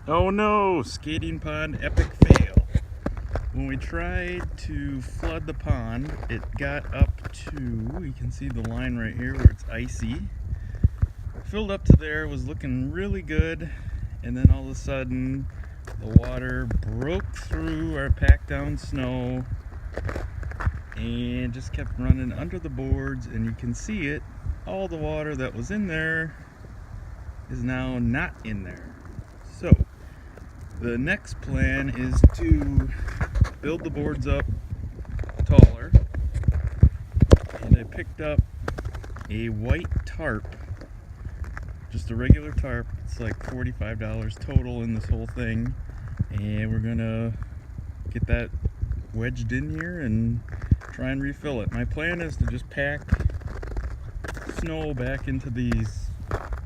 Oh no, skating pond epic fail. When we tried to flood the pond, it got up to, you can see the line right here where it's icy. Filled up to there, was looking really good, and then all of a sudden the water broke through our packed down snow and just kept running under the boards, and you can see it. All the water that was in there is now not in there. So the next plan is to build the boards up taller, and I picked up a white tarp, just a regular tarp. It's like $45 total in this whole thing, and we're gonna get that wedged in here and try and refill it. My plan is to just pack snow back into these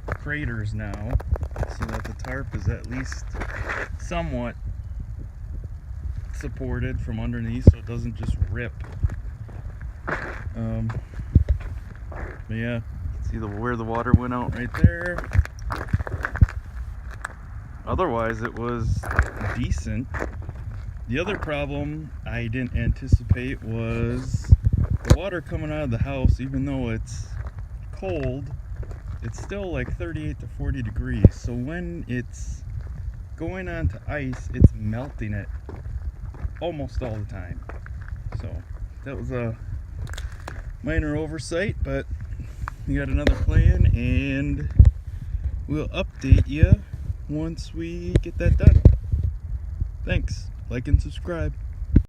craters now so that the tarp is at least somewhat supported from underneath so it doesn't just rip. But yeah, see where the water went out right there. Otherwise it was decent. The other problem I didn't anticipate was the water coming out of the house. Even though it's cold, it's still like 38 to 40 degrees. So when it's going onto ice, it's melting it almost all the time. So that was a minor oversight, but we got another plan and we'll update you once we get that done. Thanks. Like and subscribe.